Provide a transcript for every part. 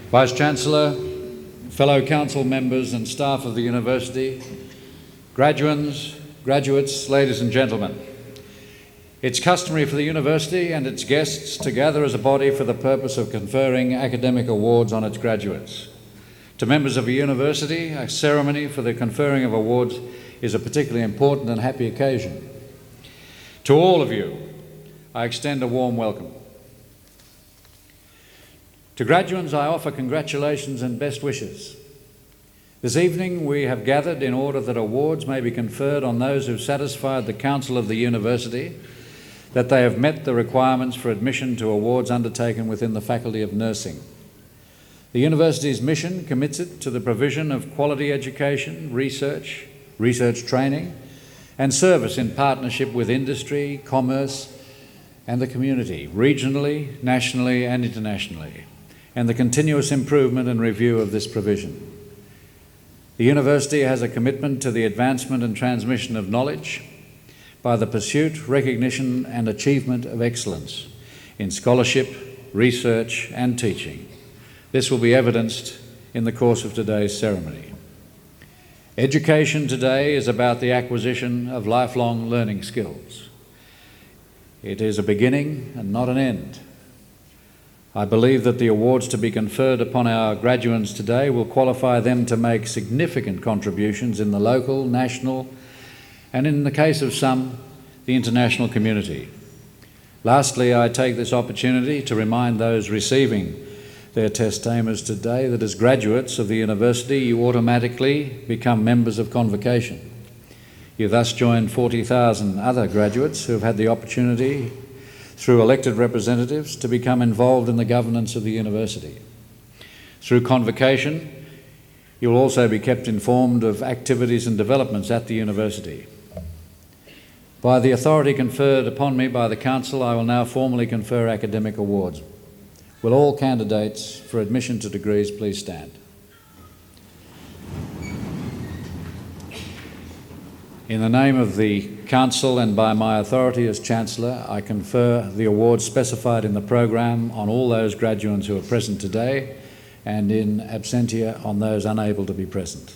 Vice-Chancellor, fellow council members and staff of the University, graduates, ladies and gentlemen. It's customary for the University and its guests to gather as a body for the purpose of conferring academic awards on its graduates. To members of a university, a ceremony for the conferring of awards is a particularly important and happy occasion. To all of you, I extend a warm welcome. To graduates, I offer congratulations and best wishes. This evening we have gathered in order that awards may be conferred on those who satisfied the Council of the University that they have met the requirements for admission to awards undertaken within the Faculty of Nursing. The University's mission commits it to the provision of quality education, research training, and service in partnership with industry, commerce, and the community, regionally, nationally, and internationally, and the continuous improvement and review of this provision. The University has a commitment to the advancement and transmission of knowledge by the pursuit, recognition, and achievement of excellence in scholarship, research, and teaching. This will be evidenced in the course of today's ceremony. Education today is about the acquisition of lifelong learning skills. It is a beginning and not an end. I believe that the awards to be conferred upon our graduates today will qualify them to make significant contributions in the local, national, and in the case of some, the international community. Lastly, I take this opportunity to remind those receiving their testaments today that as graduates of the University, you automatically become members of Convocation. You thus join 40,000 other graduates who have had the opportunity through elected representatives to become involved in the governance of the University. Through Convocation, you will also be kept informed of activities and developments at the University. By the authority conferred upon me by the Council, I will now formally confer academic awards. Will all candidates for admission to degrees please stand? In the name of the Council and by my authority as Chancellor, I confer the awards specified in the programme on all those graduates who are present today and in absentia on those unable to be present.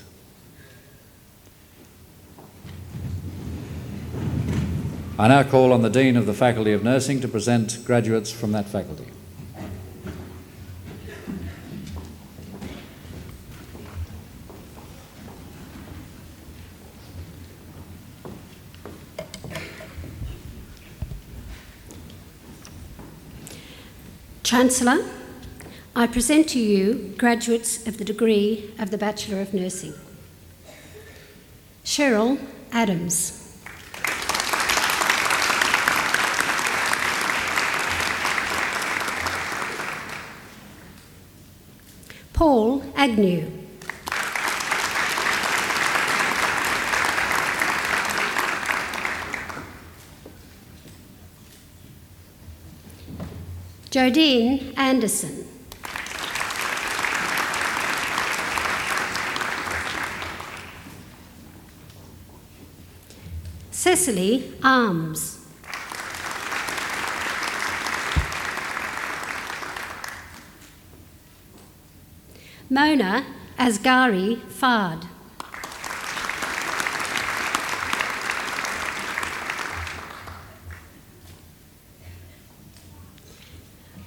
I now call on the Dean of the Faculty of Nursing to present graduates from that faculty. Chancellor, I present to you graduates of the degree of the Bachelor of Nursing. Cheryl Adams. Paul Agnew. Jodine Anderson. Cecily Arms. Mona Asghari Fard.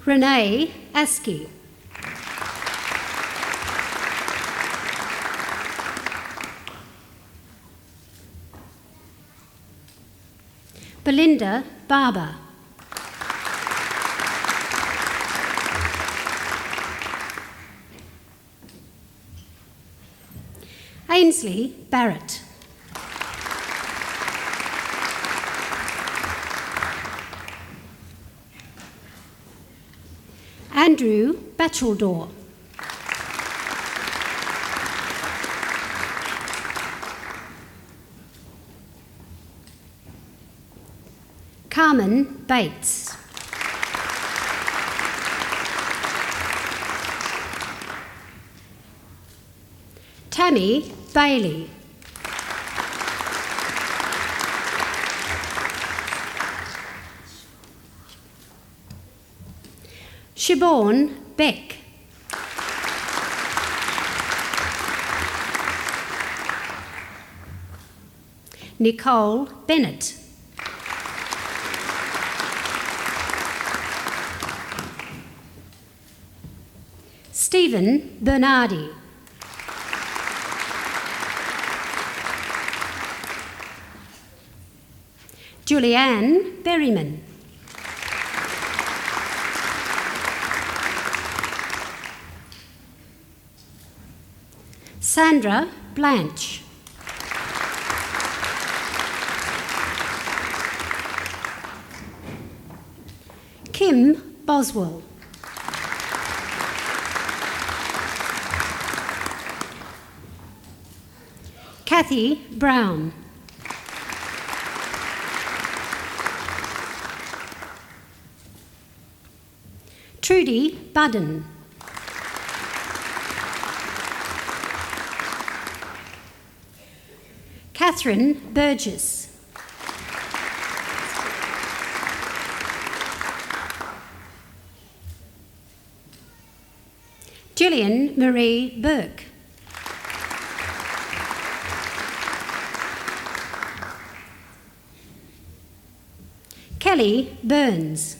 Renee Askey. Belinda Barber. Ainsley Barrett. Andrew Batcheldor. Carmen Bates. Tammy Bailey. Siobhan Beck. Nicole Bennett. Stephen Bernardi. Julianne Berryman. Sandra Blanche. Kim Boswell. Kathy Brown. Trudy Budden. Catherine Burgess. Gillian Marie Burke. Kelly Burns.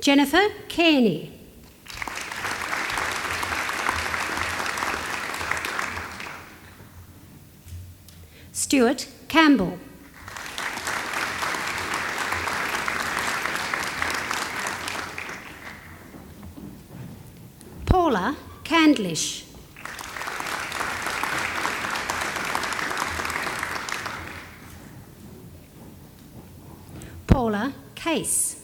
Jennifer Kearney. Stuart Campbell. Paula Candlish. Paula Case.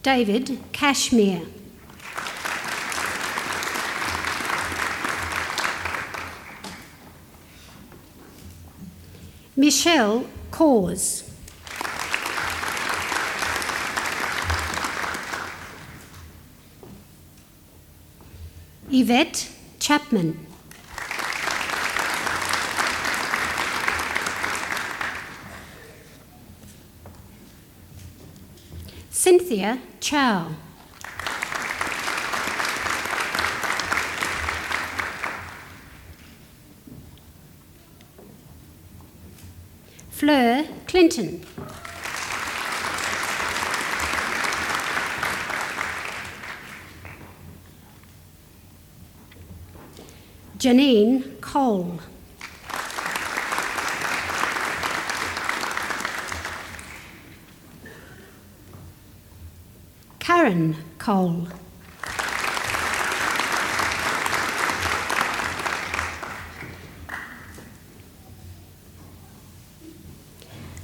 David Cashmere. Michelle Cause. Yvette Chapman. Cynthia Chow. Fleur Clinton. Janine Cole. Karen Cole.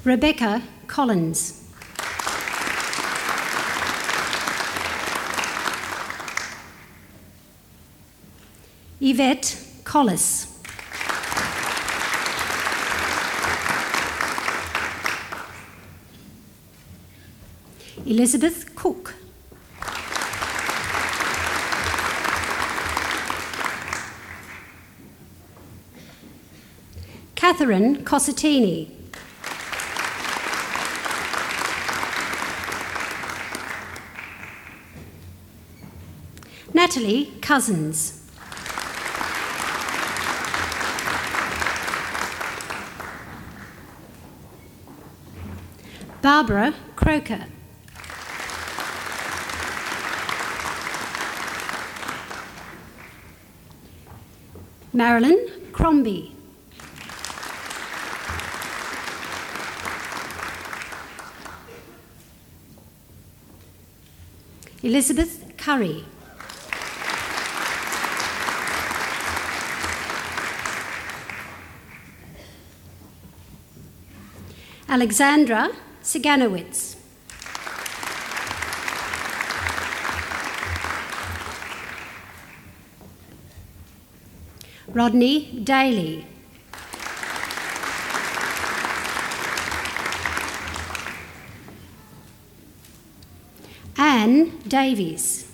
Rebecca Collins. Yvette Collis. Elizabeth Cook. Catherine Cossettini. Natalie Cousins. Barbara Croker. Marilyn Crombie. Elizabeth Curry. Alexandra Siganowitz. Rodney Daly. Anne Davies.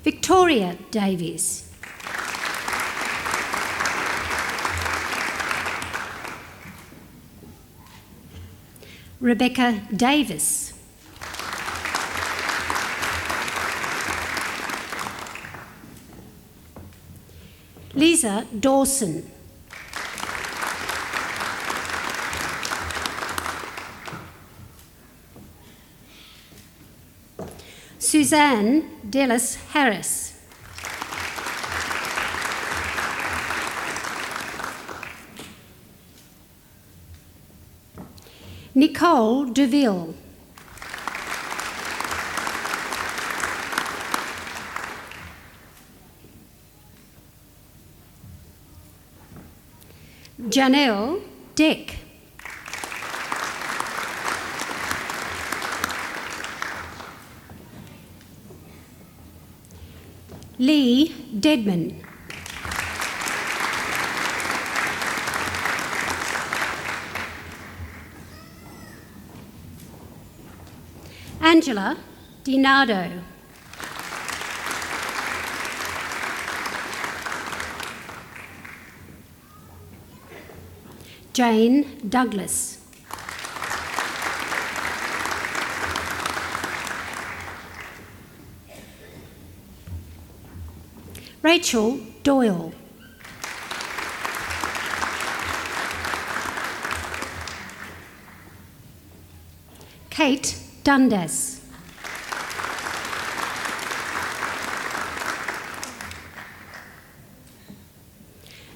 Victoria Davies. Rebecca Davis. Lisa Dawson. Suzanne Dellis Harris. Nicole Deville. Janelle Deck. Lee Deadman. Angela DiNardo. Jane Douglas. Rachel Doyle. Kate Dundas.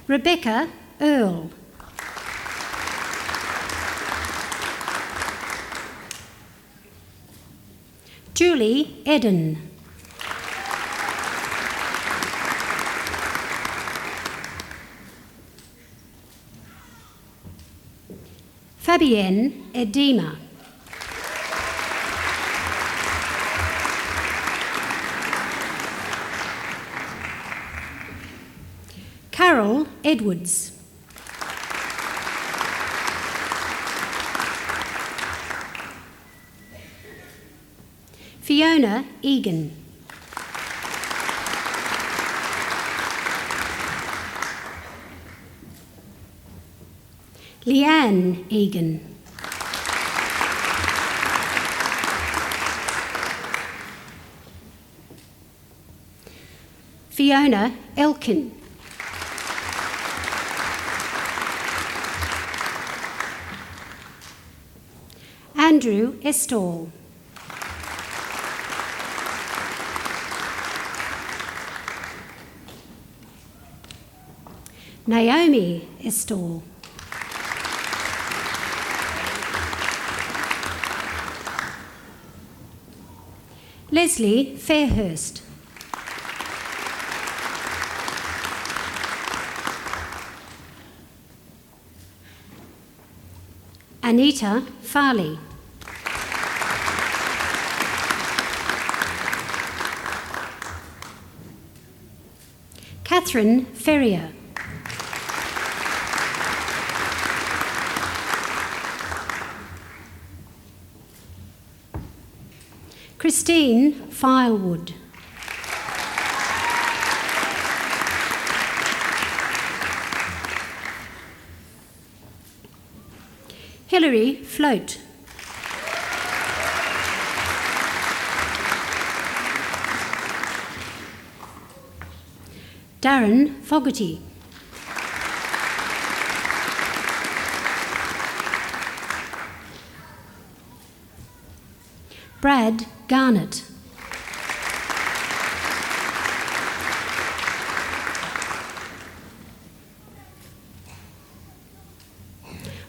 Rebecca Earle. Julie Eden. Fabienne Edema. Carol Edwards. Fiona Egan. Leanne Egan. Fiona Elkin. Andrew Estall. Naomi Estall. Leslie Fairhurst. Anita Farley. Catherine Ferrier. Christine Filewood. Hilary Float. Darren Fogarty. Brad Garnett.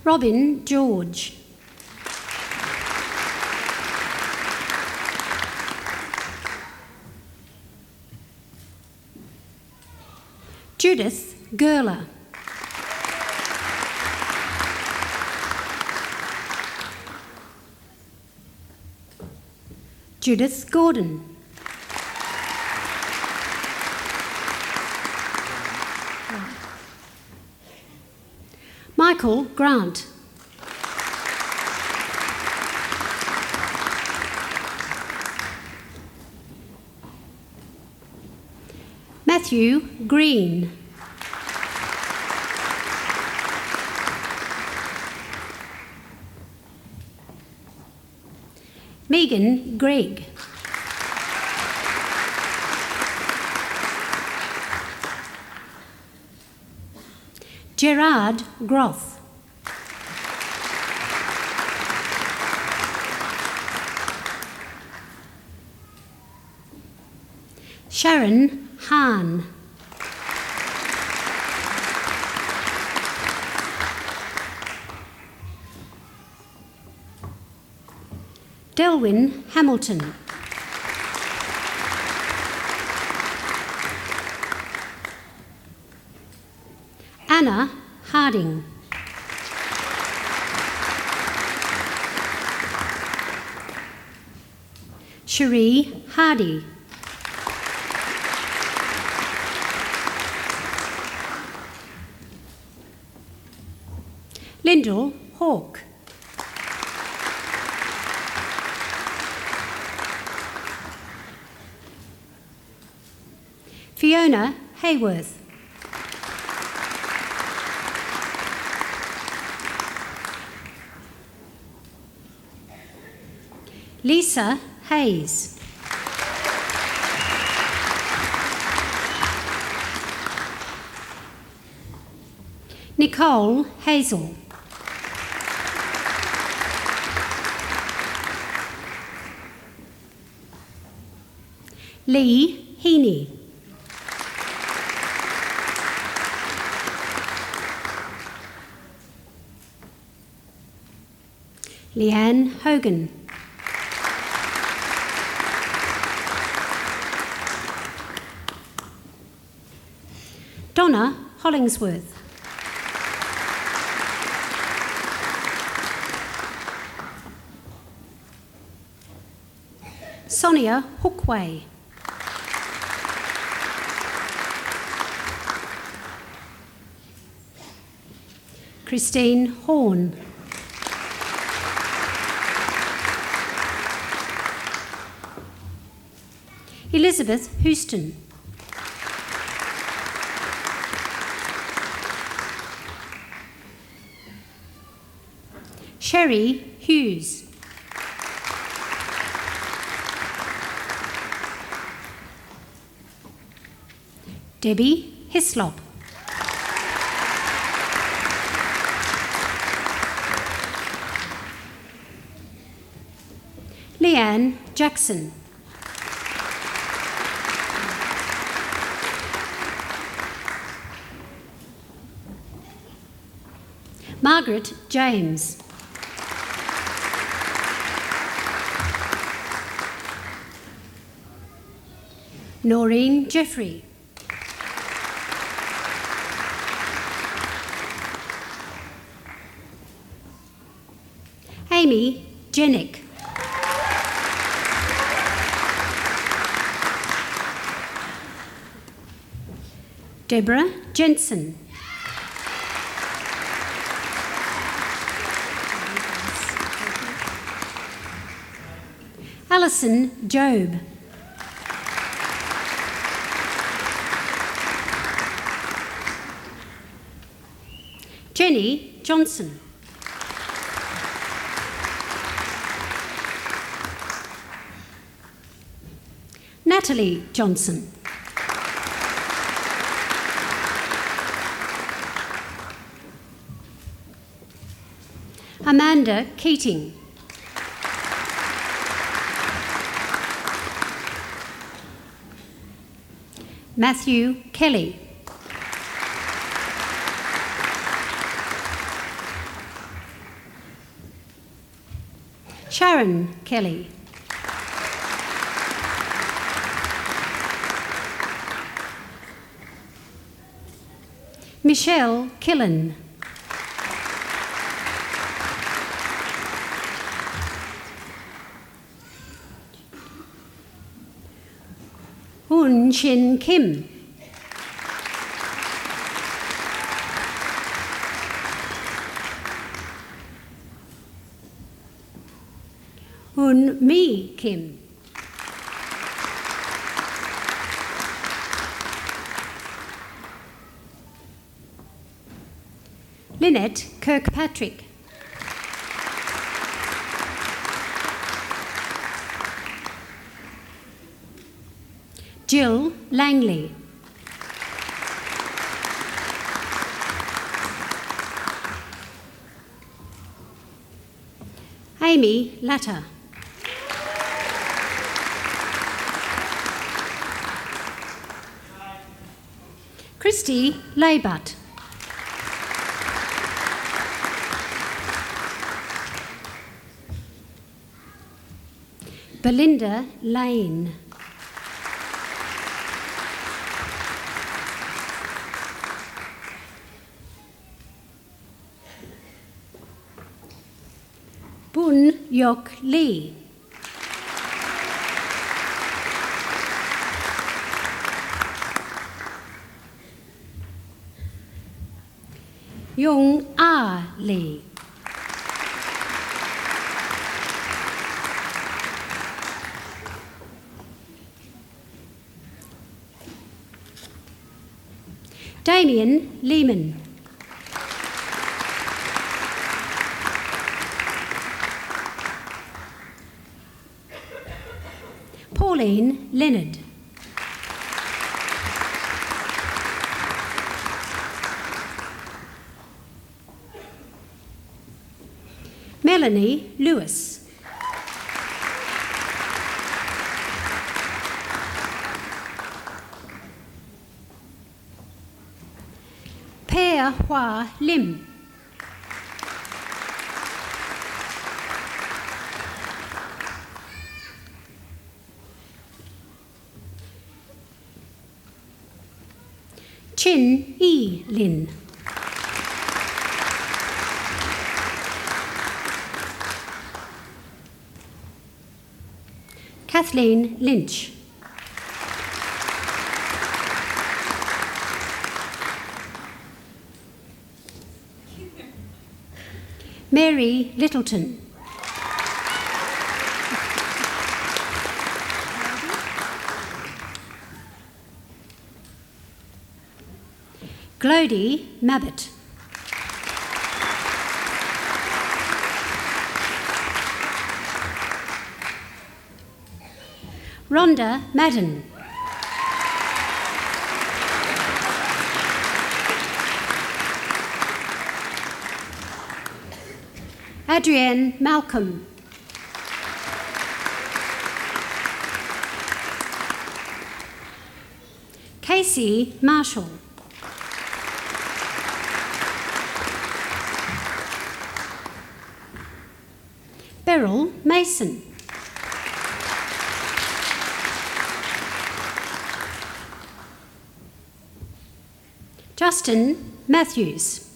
Robin George. Judith Gerler. Judith Gordon. Michael Grant. Matthew Green. Megan Gregg. Gerard Groth. Sharon Hahn. Delwyn Hamilton. Anna Harding. Cherie Hardy. Lyndall Hawke. Fiona Hayworth. Lisa Hayes. Nicole Hazel. Lee Heaney. Leanne Hogan. Donna Hollingsworth. Sonia Hookway. Christine Horn. Elizabeth Houston. Sherry Hughes. Debbie Hislop. Leanne Jackson. Margaret James. Noreen Jeffrey. Amy Jenick. Deborah Jensen. Alison Job. Jenny Johnson. Natalie Johnson. Amanda Keating. Matthew Kelly. Sharon Kelly. Michelle Killen. Hoon Shin Kim. Hoon Mi Kim. Lynette Kirkpatrick. Jill Langley. Amy Latta. Christy Laybutt. Belinda Lane. Bun Yok Lee. Young Ah Lee. Damien Lehman. Pauline Leonard. Melanie Lewis. Per Hua Lim. Chin Yi Lin. Kathleen Lynch. Mary Littleton. Glody Mabbott. Rhonda Madden. Adrienne Malcolm. Casey Marshall. Beryl Mason. Justin Matthews.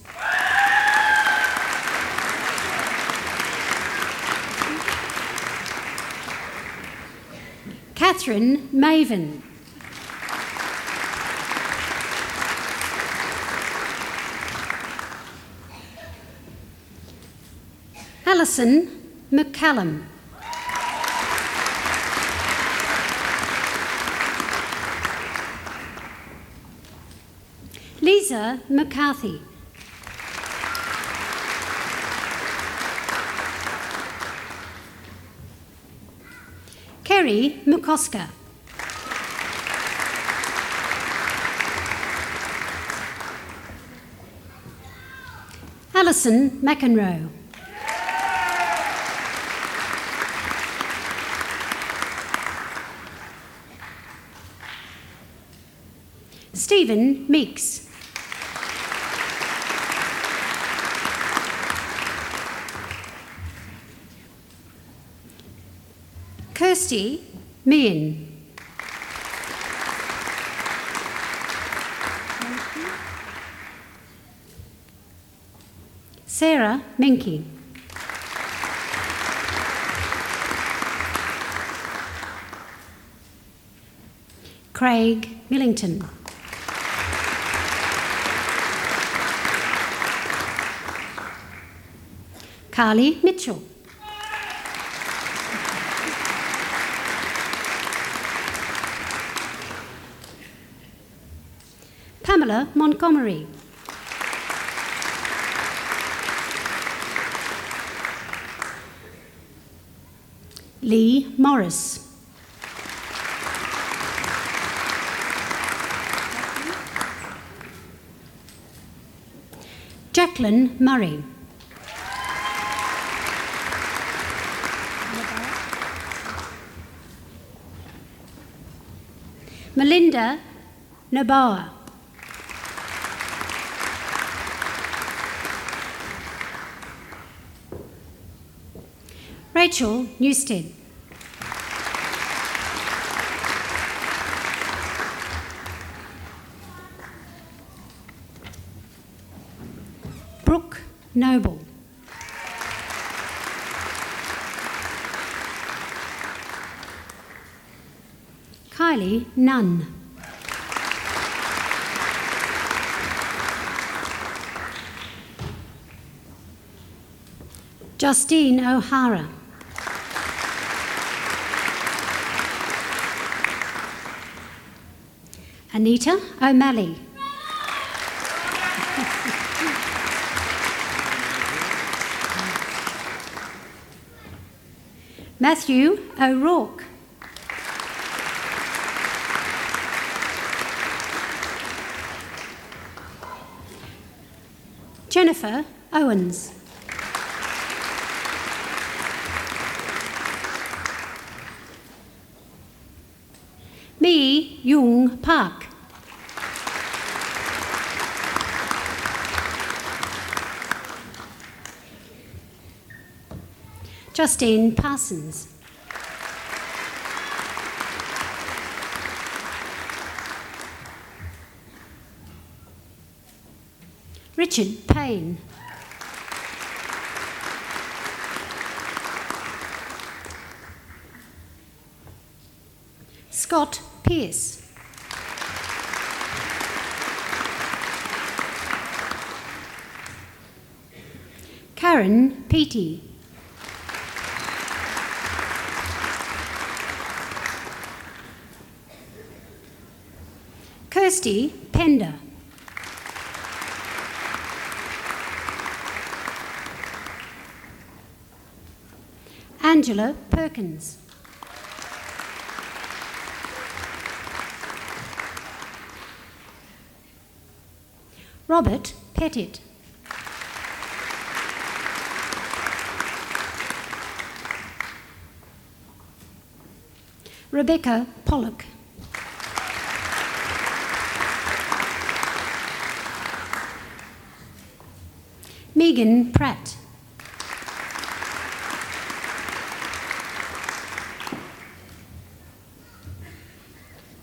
Catherine Maven. Alison McCallum. Lisa McCarthy. Kerry McCosker. Alison McEnroe. Stephen Meeks. Kirsty Meehan. Sarah Menke. Craig Millington. Carly Mitchell. Pamela Montgomery. Lee Morris. Declan Murray. Melinda Naboa. Rachel Newstead. Brooke Noble. Kylie Nunn. Justine O'Hara. Anita O'Malley. Matthew O'Rourke. Jennifer Owens. Mi Young Park. Justine Parsons. Richard Payne. Scott Pearce. Karen Peaty. Kirsty Pender. Angela Perkins. Robert Pettit. Rebecca Pollock. Megan Pratt.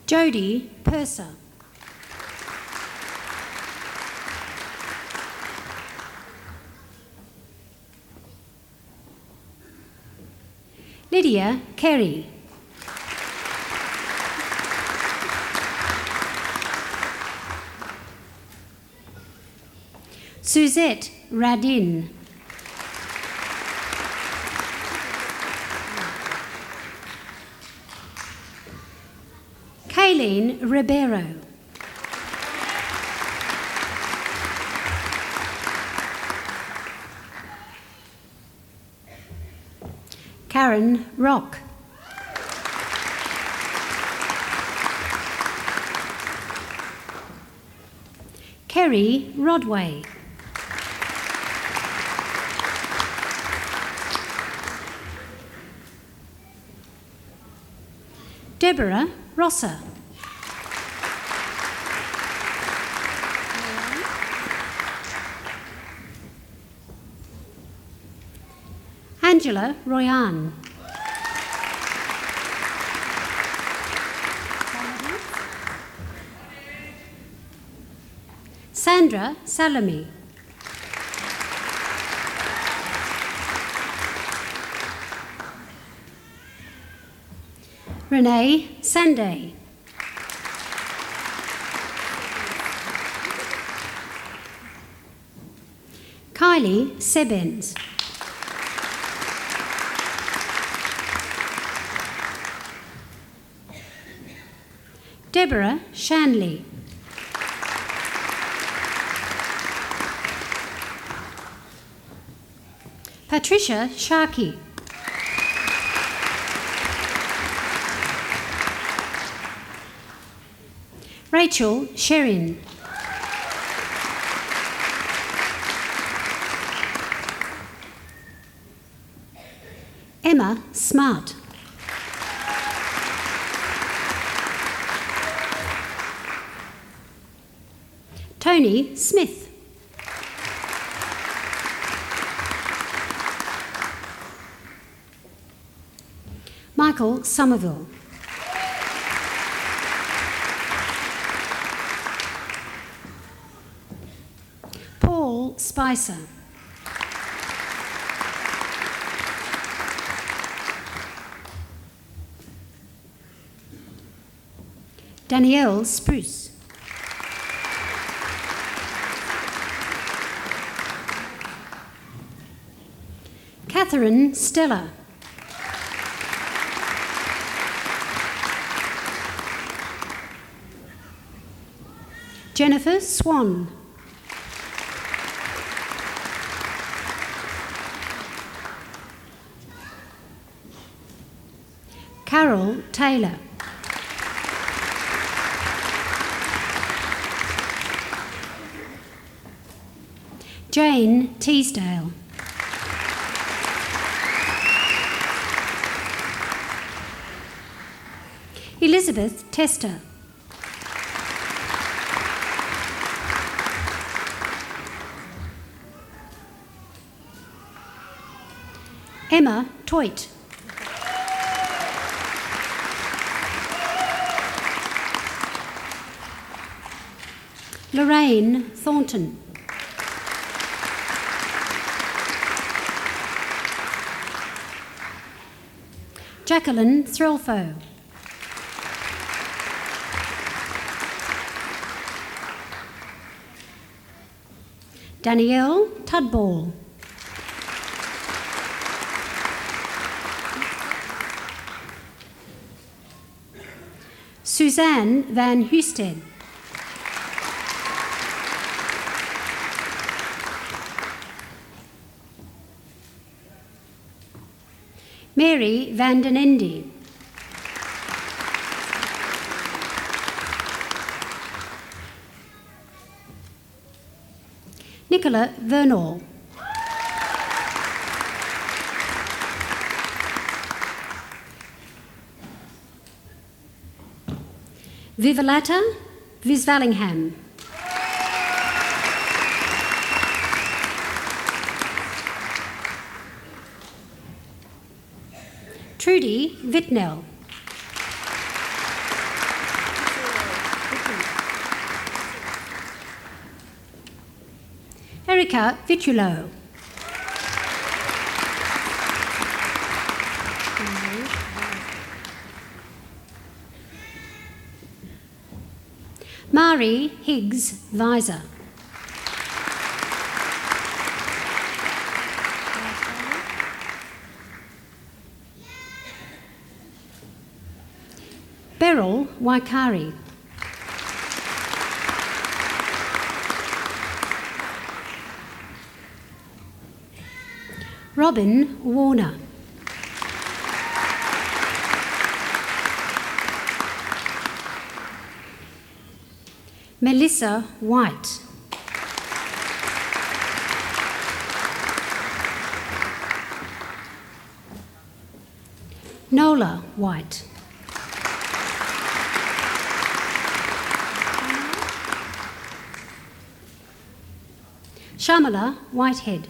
Jodie Purser. Lydia Kerry. Suzette Radin. Kayleen Ribeiro. Karen Rock. Kerry Rodway. Deborah Rosser. Angela Royan. Sandra Salami. Renee Sunday. Kylie Sebens. Deborah Shanley. Patricia Sharkey. Rachel Sherin. Smart. Tony Smith. Michael Somerville. Paul Spicer. Danielle Spruce. Catherine Stella. Jennifer Swan. Carol Taylor. Jane Teasdale. Elizabeth Tester. Emma Toit. Lorraine Thornton. Jacqueline Threlfo. Danielle Tudball. Suzanne Van Husted. Mary Van den Ende. Nicola Vernal. Vivalata Visvalingham. Trudy Vitnell. Erica Vitulo. Mari Higgs Visor. Beryl Waikari. Robin Warner. Melissa White. Nola White. Shamala Whitehead.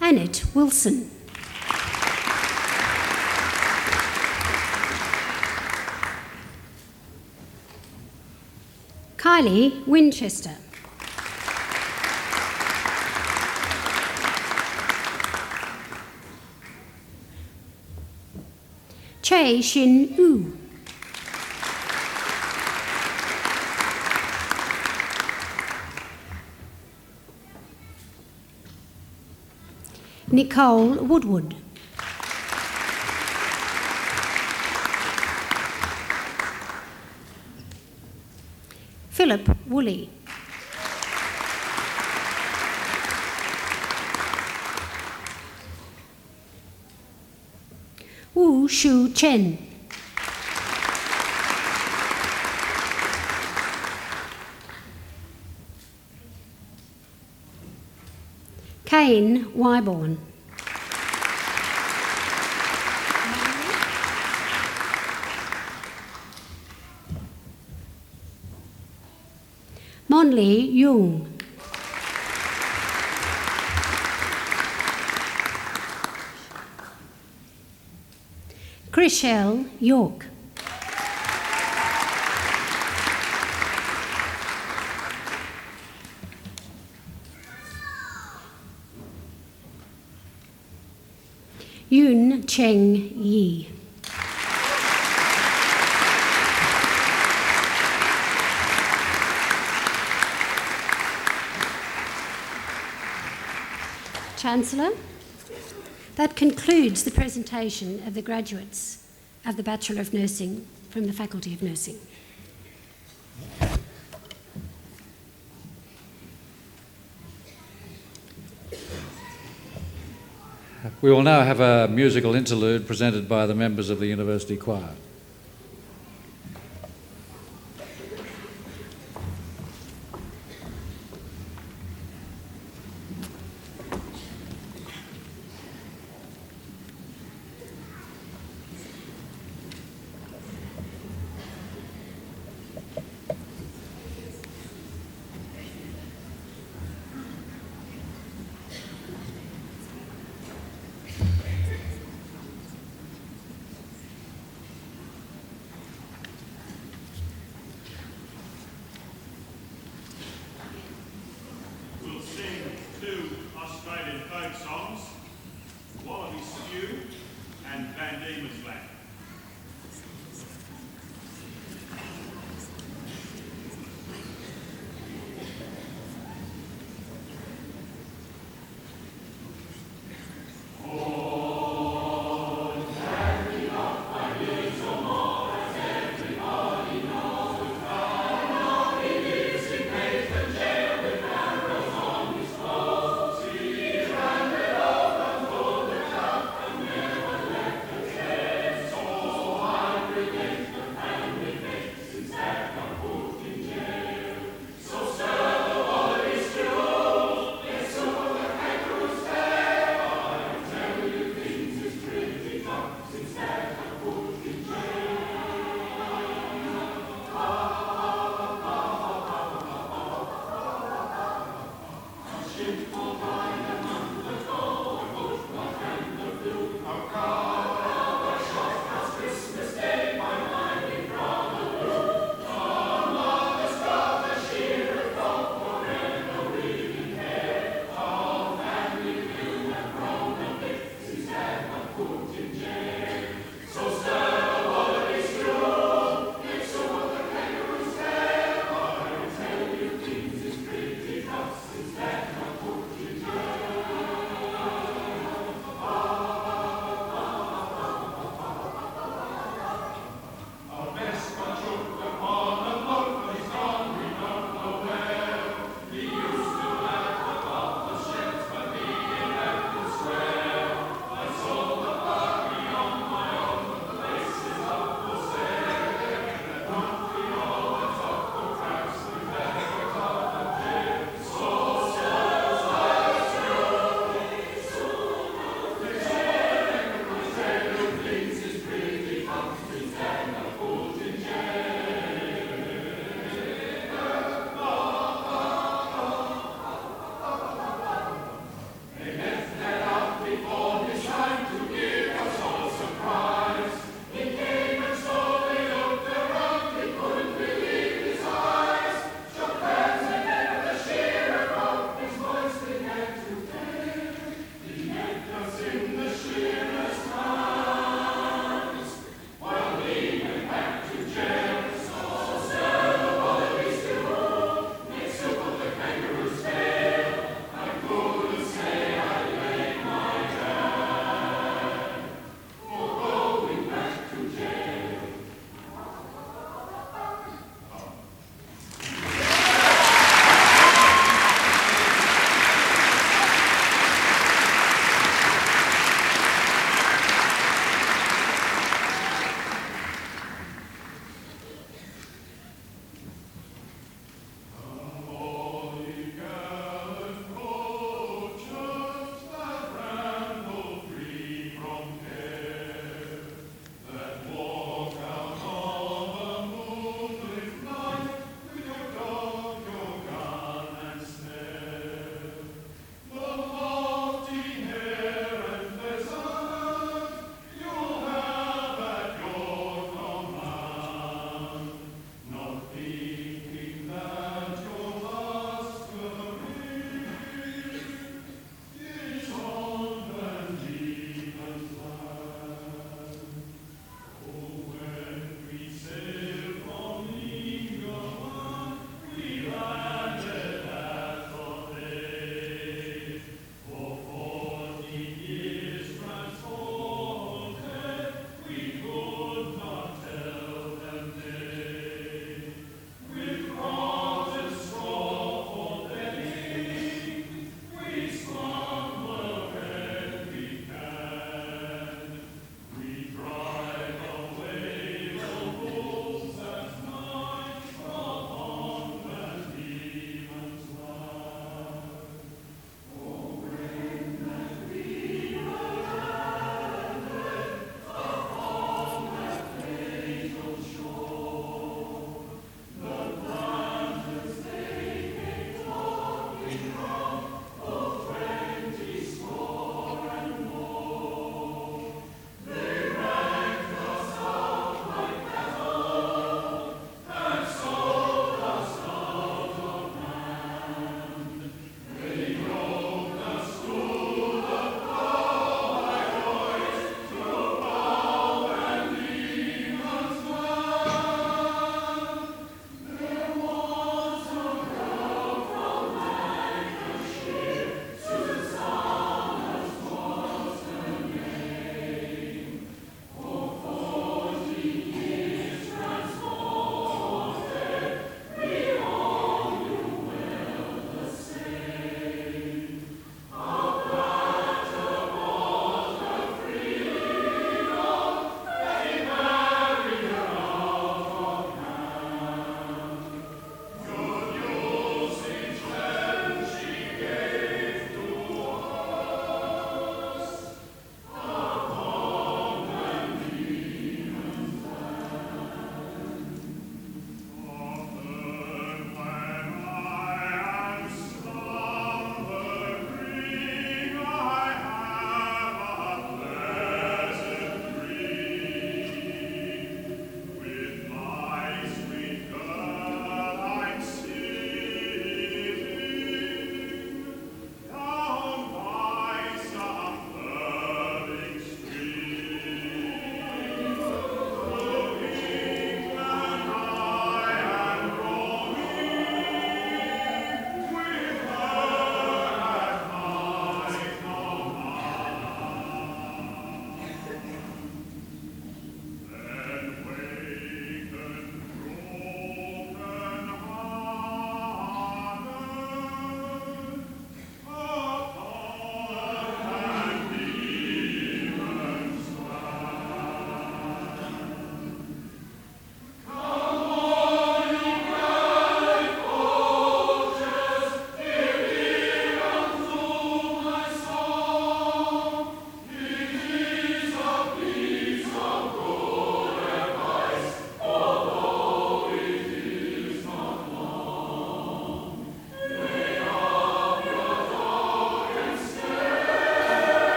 Annette Wilson. Kylie Winchester. Che Shin Wu. Nicole Woodward. Philip Woolley. Wu Shu Chen. Wayne Wyborn. Monli Jung. Chriselle York. Yoon Cheng Yi. Chancellor, that concludes the presentation of the graduates of the Bachelor of Nursing from the Faculty of Nursing. We will now have a musical interlude presented by the members of the University Choir.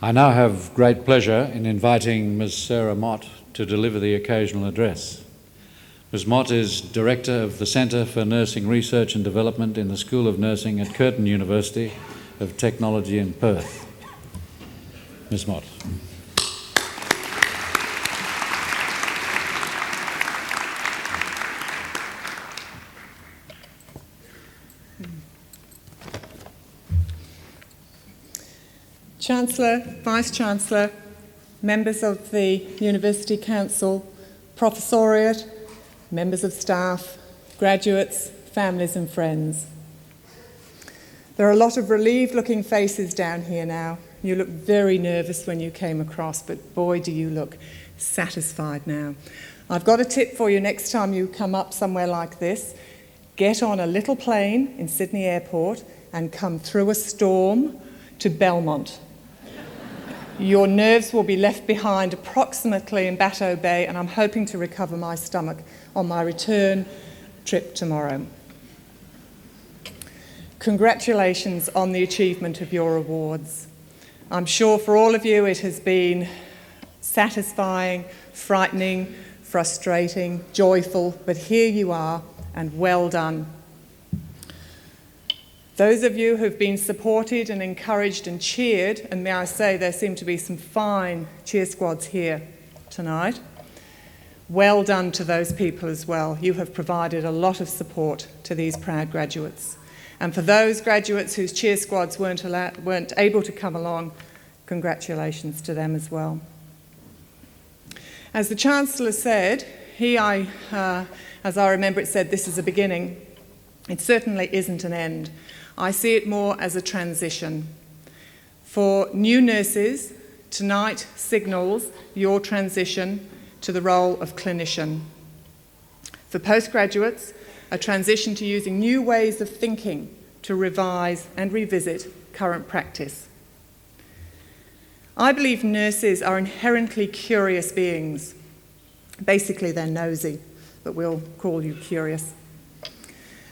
I now have great pleasure in inviting Ms. Sarah Mott to deliver the occasional address. Ms. Mott is Director of the Centre for Nursing Research and Development in the School of Nursing at Curtin University of Technology in Perth. Ms. Mott. Chancellor, Vice-Chancellor, members of the University Council, professoriate, members of staff, graduates, families and friends. There are a lot of relieved-looking faces down here now. You look very nervous when you came across, but boy, do you look satisfied now. I've got a tip for you next time you come up somewhere like this. Get on a little plane in Sydney Airport and come through a storm to Belmont. Your nerves will be left behind approximately in Bateau Bay, and I'm hoping to recover my stomach on my return trip tomorrow. Congratulations on the achievement of your awards. I'm sure for all of you it has been satisfying, frightening, frustrating, joyful, but here you are, and well done. Those of you who've been supported and encouraged and cheered, and may I say there seem to be some fine cheer squads here tonight, well done to those people as well. You have provided a lot of support to these proud graduates. And for those graduates whose cheer squads weren't able to come along, congratulations to them as well. As the Chancellor said, as I remember it said, this is a beginning. It certainly isn't an end. I see it more as a transition. For new nurses, tonight signals your transition to the role of clinician. For postgraduates, a transition to using new ways of thinking to revise and revisit current practice. I believe nurses are inherently curious beings. Basically, they're nosy, but we'll call you curious.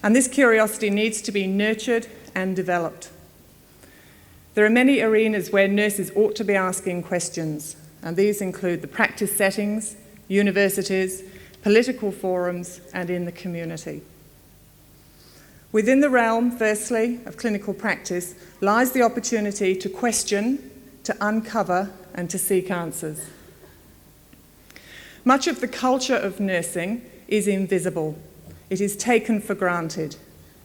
And this curiosity needs to be nurtured and developed. There are many arenas where nurses ought to be asking questions, and these include the practice settings, universities, political forums, and in the community. Within the realm, firstly, of clinical practice lies the opportunity to question, to uncover, and to seek answers. Much of the culture of nursing is invisible. It is taken for granted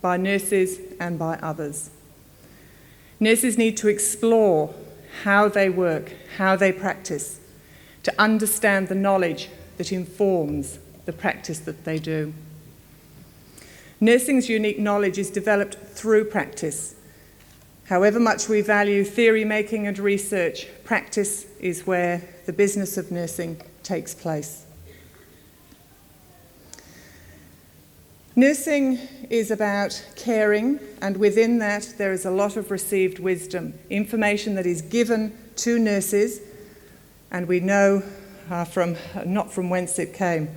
by nurses and by others. Nurses need to explore how they work, how they practice, to understand the knowledge that informs the practice that they do. Nursing's unique knowledge is developed through practice. However much we value theory making and research, practice is where the business of nursing takes place. Nursing is about caring, and within that there is a lot of received wisdom, information that is given to nurses, and we know not from whence it came.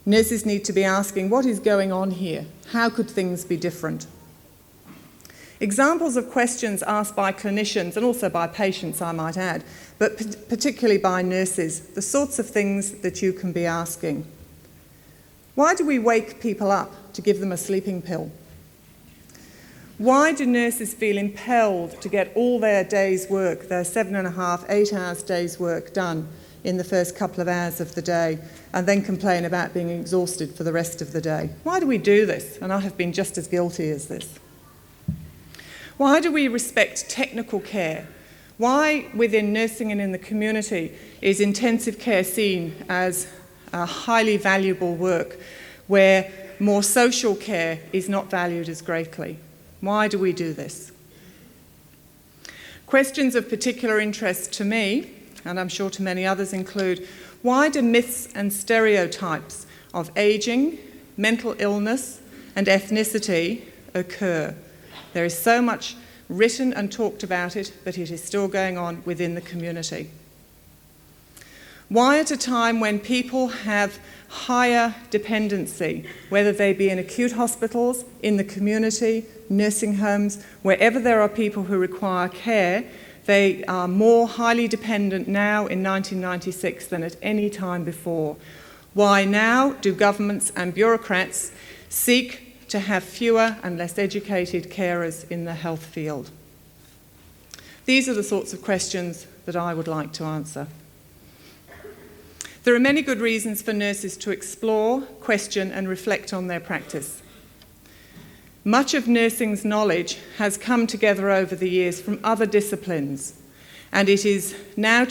Nurses need to be asking, what is going on here? How could things be different? Examples of questions asked by clinicians, and also by patients I might add, but particularly by nurses, the sorts of things that you can be asking. Why do we wake people up to give them a sleeping pill? Why do nurses feel impelled to get all their day's work, their 7.5, 8 hours day's work done in the first couple of hours of the day, and then complain about being exhausted for the rest of the day? Why do we do this? And I have been just as guilty as this. Why do we respect technical care? Why within nursing and in the community is intensive care seen as a highly valuable work where more social care is not valued as greatly? Why do we do this? Questions of particular interest to me, and I'm sure to many others, include: why do myths and stereotypes of ageing, mental illness, and ethnicity occur? There is so much written and talked about it, but it is still going on within the community. Why, at a time when people have higher dependency, whether they be in acute hospitals, in the community, nursing homes, wherever there are people who require care, They are more highly dependent now in 1996 than at any time before. Why now do governments and bureaucrats seek to have fewer and less educated carers in the health field? These are the sorts of questions that I would like to answer. There are many good reasons for nurses to explore, question and reflect on their practice. Much of nursing's knowledge has come together over the years from other disciplines, and it is now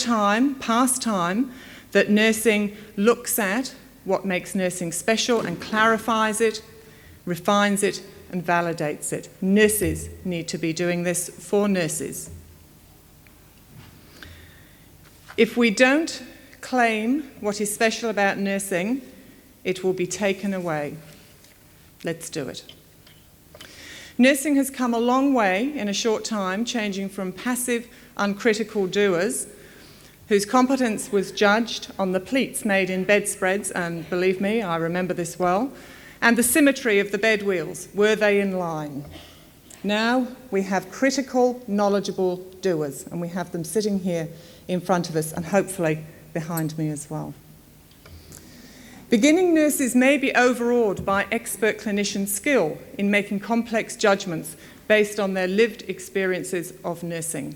past time, that nursing looks at what makes nursing special and clarifies it, refines it and validates it. Nurses need to be doing this for nurses. If we don't claim what is special about nursing, it will be taken away. Let's do it. Nursing has come a long way in a short time, changing from passive, uncritical doers whose competence was judged on the pleats made in bedspreads, and believe me, I remember this well, and the symmetry of the bed wheels. Were they in line? Now we have critical, knowledgeable doers, and we have them sitting here in front of us and hopefully behind me as well. Beginning nurses may be overawed by expert clinician skill in making complex judgments based on their lived experiences of nursing.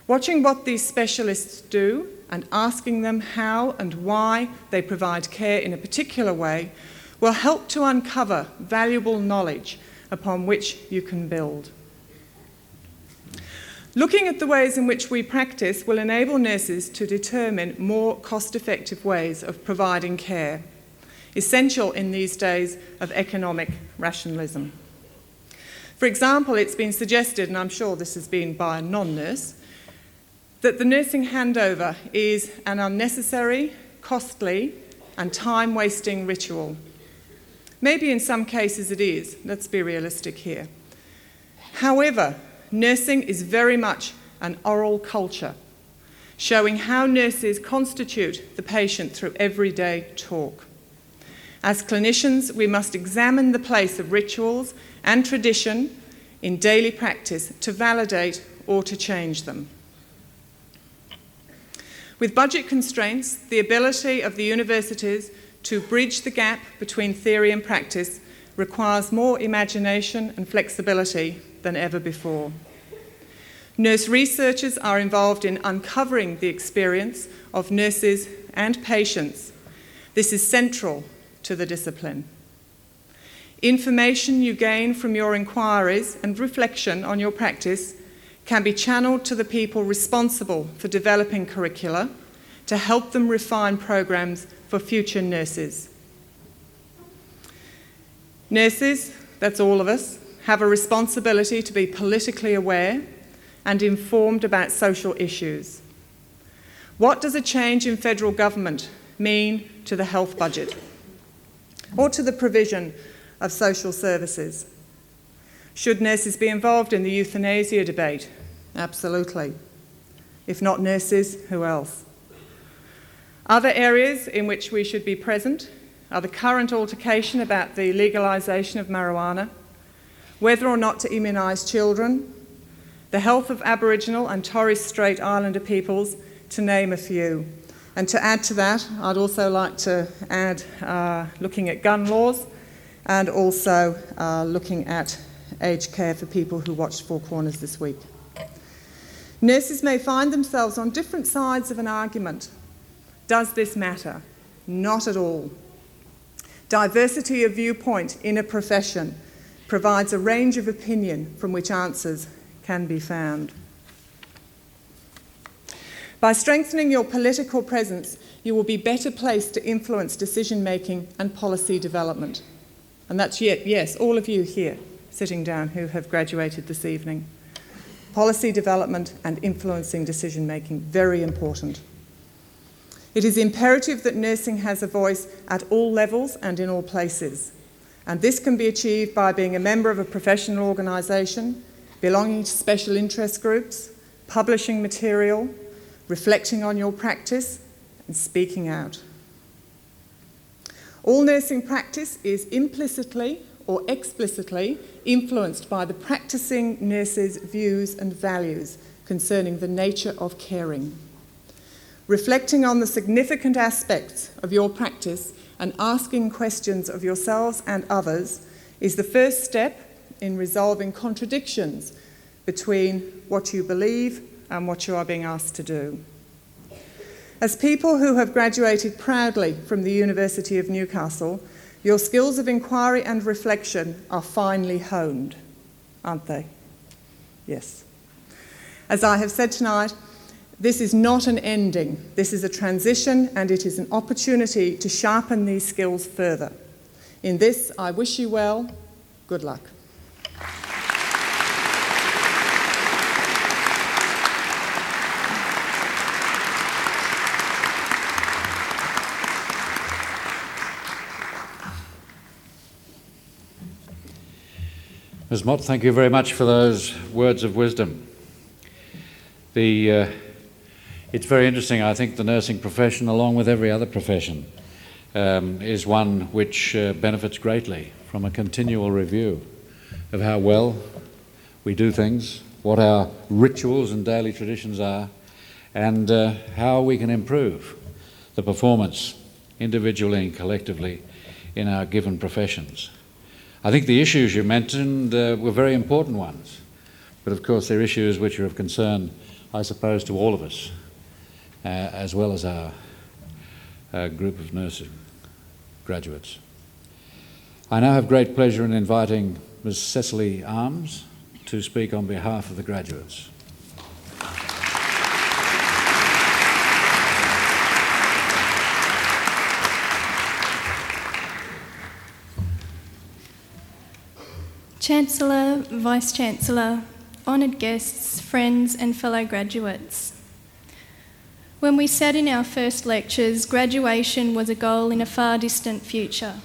Watching what these specialists do and asking them how and why they provide care in a particular way will help to uncover valuable knowledge upon which you can build. Looking at the ways in which we practice will enable nurses to determine more cost-effective ways of providing care, essential in these days of economic rationalism. For example, it's been suggested, and I'm sure this has been by a non-nurse, that the nursing handover is an unnecessary, costly, and time-wasting ritual. Maybe in some cases it is. Let's be realistic here. However, nursing is very much an oral culture, showing how nurses constitute the patient through everyday talk. As clinicians, we must examine the place of rituals and tradition in daily practice to validate or to change them. With budget constraints, the ability of the universities to bridge the gap between theory and practice requires more imagination and flexibility than ever before. Nurse researchers are involved in uncovering the experience of nurses and patients. This is central to the discipline. Information you gain from your inquiries and reflection on your practice can be channeled to the people responsible for developing curricula to help them refine programs for future nurses. Nurses, that's all of us, have a responsibility to be politically aware and informed about social issues. What does a change in federal government mean to the health budget or to the provision of social services? Should nurses be involved in the euthanasia debate? Absolutely. If not nurses, who else? Other areas in which we should be present are the current altercation about the legalisation of marijuana, whether or not to immunise children, the health of Aboriginal and Torres Strait Islander peoples, to name a few. And to add to that, I'd also like to add looking at gun laws and also looking at aged care for people who watched Four Corners this week. Nurses may find themselves on different sides of an argument. Does this matter? Not at all. Diversity of viewpoint in a profession provides a range of opinion from which answers can be found. By strengthening your political presence, you will be better placed to influence decision-making and policy development. And that's, yes, all of you here sitting down who have graduated this evening. Policy development and influencing decision-making, very important. It is imperative that nursing has a voice at all levels and in all places. And this can be achieved by being a member of a professional organisation, belonging to special interest groups, publishing material, reflecting on your practice, and speaking out. All nursing practice is implicitly or explicitly influenced by the practicing nurse's views and values, concerning the nature of caring. Reflecting on the significant aspects of your practice and asking questions of yourselves and others is the first step in resolving contradictions between what you believe and what you are being asked to do. As people who have graduated proudly from the University of Newcastle, your skills of inquiry and reflection are finely honed, aren't they? Yes. As I have said tonight, this is not an ending. This is a transition, and it is an opportunity to sharpen these skills further. In this, I wish you well. Good luck. Ms. Mott, thank you very much for those words of wisdom. It's very interesting. I think the nursing profession, along with every other profession, is one which benefits greatly from a continual review of how well we do things, what our rituals and daily traditions are, and how we can improve the performance individually and collectively in our given professions. I think the issues you mentioned were very important ones, but of course they're issues which are of concern, I suppose, to all of us, as well as our group of nursing graduates. I now have great pleasure in inviting Ms. Cecily Arms to speak on behalf of the graduates. Chancellor, Vice-Chancellor, honoured guests, friends and fellow graduates. When we sat in our first lectures, graduation was a goal in a far distant future.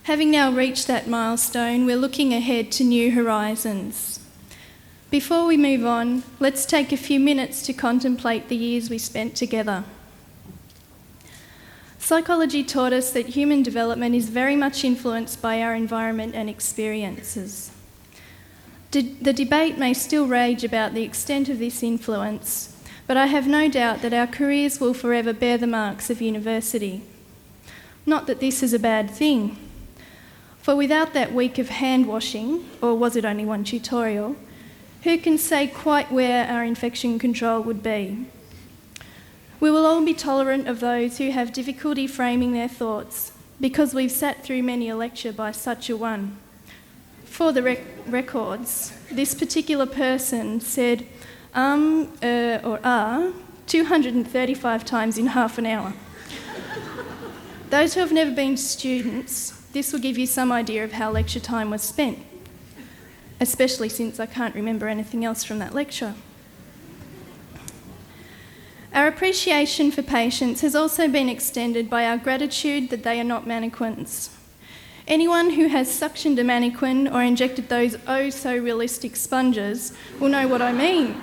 Having now reached that milestone, we're looking ahead to new horizons. Before we move on, let's take a few minutes to contemplate the years we spent together. Psychology taught us that human development is very much influenced by our environment and experiences. The debate may still rage about the extent of this influence, but I have no doubt that our careers will forever bear the marks of university. Not that this is a bad thing, for without that week of hand washing, or was it only one tutorial, who can say quite where our infection control would be? We will all be tolerant of those who have difficulty framing their thoughts, because we've sat through many a lecture by such a one. For the records, this particular person said or 235 times in half an hour. Those who have never been students, this will give you some idea of how lecture time was spent, especially since I can't remember anything else from that lecture. Our appreciation for patients has also been extended by our gratitude that they are not mannequins. Anyone who has suctioned a mannequin or injected those oh-so-realistic sponges will know what I mean.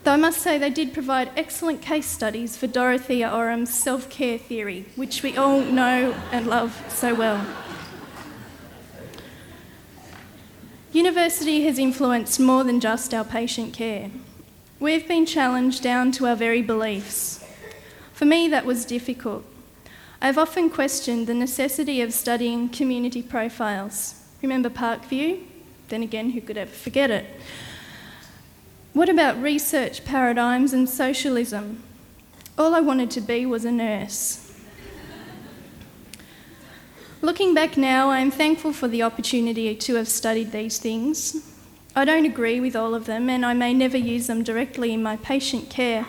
Though I must say they did provide excellent case studies for Dorothea Orum's self-care theory, which we all know and love so well. University has influenced more than just our patient care. We've been challenged down to our very beliefs. For me, that was difficult. I've often questioned the necessity of studying community profiles. Remember Parkview? Then again, who could ever forget it? What about research paradigms and socialism? All I wanted to be was a nurse. Looking back now, I am thankful for the opportunity to have studied these things. I don't agree with all of them, and I may never use them directly in my patient care,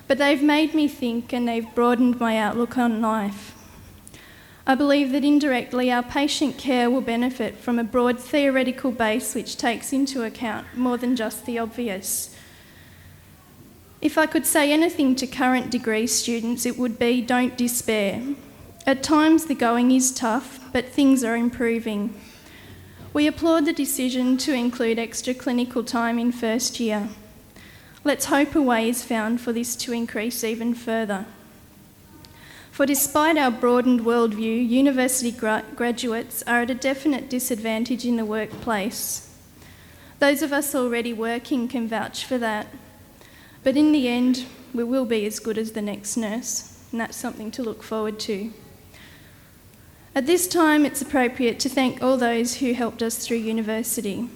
but they've made me think and they've broadened my outlook on life. I believe that indirectly our patient care will benefit from a broad theoretical base which takes into account more than just the obvious. If I could say anything to current degree students, it would be don't despair. At times the going is tough, but things are improving. We applaud the decision to include extra clinical time in first year. Let's hope a way is found for this to increase even further. For despite our broadened worldview, university graduates are at a definite disadvantage in the workplace. Those of us already working can vouch for that. But in the end, we will be as good as the next nurse, and that's something to look forward to. At this time, it's appropriate to thank all those who helped us through university.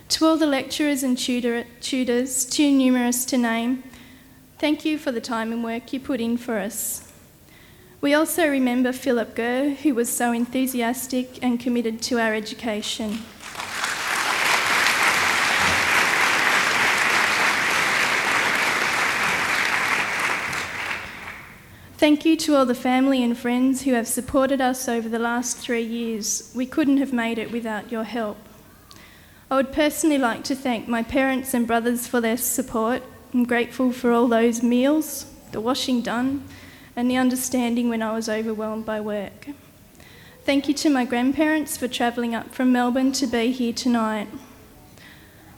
To all the lecturers and tutors, too numerous to name, thank you for the time and work you put in for us. We also remember Philip Gurr, who was so enthusiastic and committed to our education. Thank you to all the family and friends who have supported us over the last 3 years. We couldn't have made it without your help. I would personally like to thank my parents and brothers for their support. I'm grateful for all those meals, the washing done, and the understanding when I was overwhelmed by work. Thank you to my grandparents for travelling up from Melbourne to be here tonight.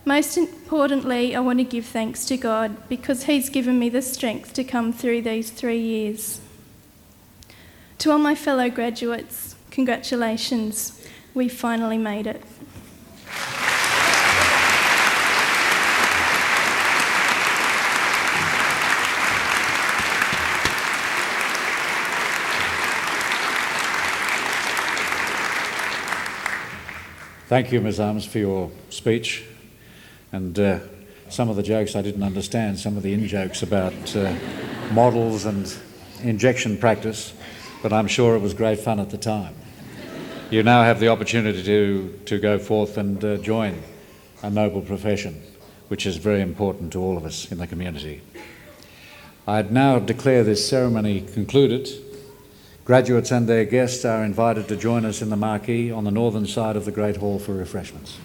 Most importantly, I want to give thanks to God because He's given me the strength to come through these 3 years. To all my fellow graduates, congratulations, we finally made it. Thank you, Ms. Arms, for your speech. And some of the jokes I didn't understand, some of the in-jokes about models and injection practice, but I'm sure it was great fun at the time. You now have the opportunity to go forth and join a noble profession, which is very important to all of us in the community. I'd now declare this ceremony concluded. Graduates and their guests are invited to join us in the marquee on the northern side of the Great Hall for refreshments.